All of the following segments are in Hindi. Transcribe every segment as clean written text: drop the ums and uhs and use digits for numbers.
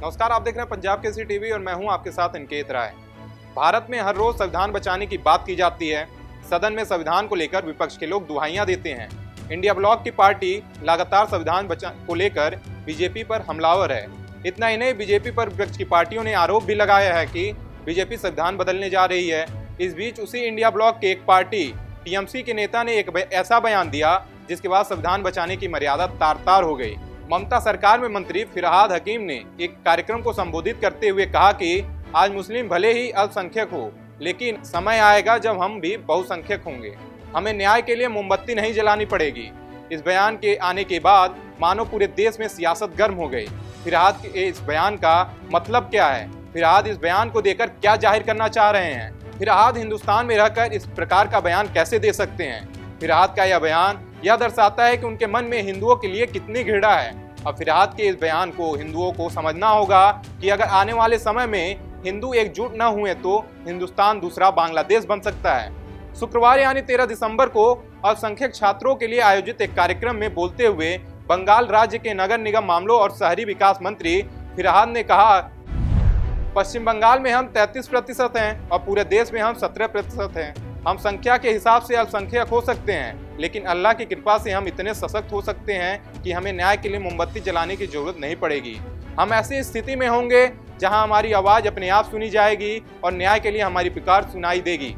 नमस्कार, आप देख रहे हैं पंजाब केसरी टीवी और मैं हूं आपके साथ अंकित राय। भारत में हर रोज संविधान बचाने की बात की जाती है। सदन में संविधान को लेकर विपक्ष के लोग दुहाइयां देते हैं। इंडिया ब्लॉक की पार्टी लगातार संविधान को लेकर बीजेपी पर हमलावर है। इतना ही नहीं, बीजेपी पर विपक्ष की पार्टियों ने आरोप भी लगाया है कि बीजेपी संविधान बदलने जा रही है। इस बीच उसी इंडिया ब्लॉक के एक पार्टी टीएमसी के नेता ने एक ऐसा बयान दिया जिसके बाद संविधान बचाने की मर्यादा तार-तार हो गई। ममता सरकार में मंत्री फिरहाद हकीम ने एक कार्यक्रम को संबोधित करते हुए कहा कि आज मुस्लिम भले ही अल्पसंख्यक हो, लेकिन समय आएगा जब हम भी बहुसंख्यक होंगे। हमें न्याय के लिए मोमबत्ती नहीं जलानी पड़ेगी। इस बयान के आने के बाद मानो पूरे देश में सियासत गर्म हो गई। फिरहाद के इस बयान का मतलब क्या है? फिरहाद इस बयान को देकर क्या जाहिर करना चाह रहे हैं? फिरहाद हिंदुस्तान में रहकर इस प्रकार का बयान कैसे दे सकते हैं? फिरहाद का यह बयान यह दर्शाता है कि उनके मन में हिंदुओं के लिए कितनी घृणा है। अब फिरहाद के इस बयान को हिंदुओं को समझना होगा कि अगर आने वाले समय में हिंदू एकजुट न हुए तो हिंदुस्तान दूसरा बांग्लादेश बन सकता है। शुक्रवार यानी 13 दिसंबर को अल्पसंख्यक छात्रों के लिए आयोजित एक कार्यक्रम में बोलते हुए बंगाल राज्य के नगर निगम मामलों और शहरी विकास मंत्री फिरहाद ने कहा, पश्चिम बंगाल में हम 33% हैं और पूरे देश में हम 17% हैं। हम संख्या के हिसाब से अल्पसंख्यक हो सकते हैं, लेकिन अल्लाह की कृपा से हम इतने सशक्त हो सकते हैं कि हमें न्याय के लिए मोमबत्ती जलाने की जरूरत नहीं पड़ेगी। हम ऐसी स्थिति में होंगे जहां हमारी आवाज अपने आप सुनी जाएगी और न्याय के लिए हमारी पुकार सुनाई देगी।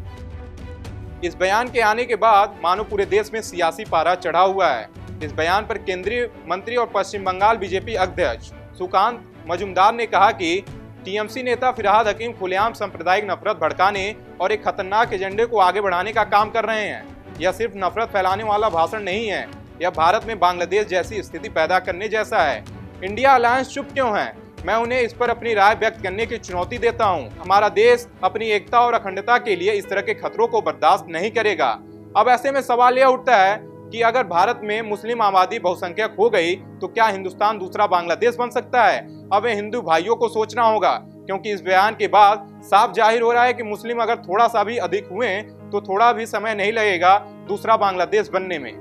इस बयान के आने के बाद मानो पूरे देश में सियासी पारा चढ़ा हुआ है। इस बयान पर केंद्रीय मंत्री और पश्चिम बंगाल बीजेपी अध्यक्ष सुकांत मजूमदार ने कहा कि टीएमसी नेता फिरहाद हकीम खुलेआम सांप्रदायिक नफरत भड़काने और एक खतरनाक एजेंडे को आगे बढ़ाने का काम कर रहे हैं। यह सिर्फ नफरत फैलाने वाला भाषण नहीं है, यह भारत में बांग्लादेश जैसी स्थिति पैदा करने जैसा है। इंडिया अलायंस चुप क्यों है? मैं उन्हें इस पर अपनी राय व्यक्त करने की चुनौती देता हूं। हमारा देश अपनी एकता और अखंडता के लिए इस तरह के खतरों को बर्दाश्त नहीं करेगा। अब ऐसे में सवाल यह उठता है कि अगर भारत में मुस्लिम आबादी बहुसंख्यक हो गई तो क्या हिंदुस्तान दूसरा बांग्लादेश बन सकता है? अब हिंदू भाइयों को सोचना होगा, क्योंकि इस बयान के बाद साफ जाहिर हो रहा है कि मुस्लिम अगर थोड़ा सा भी अधिक हुए तो थोड़ा भी समय नहीं लगेगा दूसरा बांग्लादेश बनने में।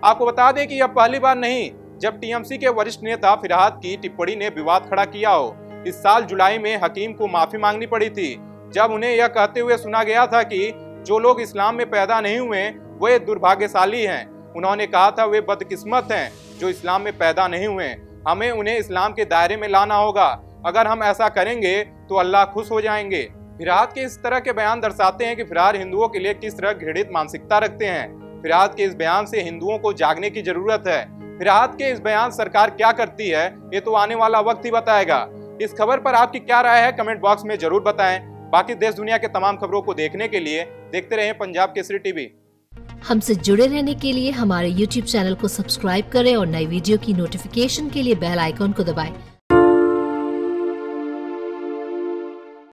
आपको बता दें कि यह पहली बार नहीं जब टीएमसी के वरिष्ठ नेता फिरहाद की टिप्पणी ने विवाद खड़ा किया हो। इस साल जुलाई में हकीम को माफी मांगनी पड़ी थी, जब उन्हें यह कहते हुए सुना गया था कि जो लोग इस्लाम में पैदा नहीं हुए वे दुर्भाग्यशाली हैं। उन्होंने कहा था वे बदकिस्मत हैं जो इस्लाम में पैदा नहीं हुए। हमें उन्हें इस्लाम के दायरे में लाना होगा। अगर हम ऐसा करेंगे तो अल्लाह खुश हो जाएंगे। फिरहाद के इस तरह के बयान दर्शाते हैं कि फिरहाद हिंदुओं के लिए किस तरह घृणित मानसिकता रखते हैं। फिरहाद के इस बयान से हिंदुओं को जागने की जरूरत है। फिरहाद के इस बयान सरकार क्या करती है ये तो आने वाला वक्त ही बताएगा। इस खबर पर आपकी क्या राय है कमेंट बॉक्स में जरूर बताएं। बाकी देश दुनिया के तमाम खबरों को देखने के लिए देखते रहें पंजाब केसरी टीवी। हमसे जुड़े रहने के लिए हमारे YouTube चैनल को सब्सक्राइब करें और नई वीडियो की नोटिफिकेशन के लिए बेल आइकॉन को दबाएं।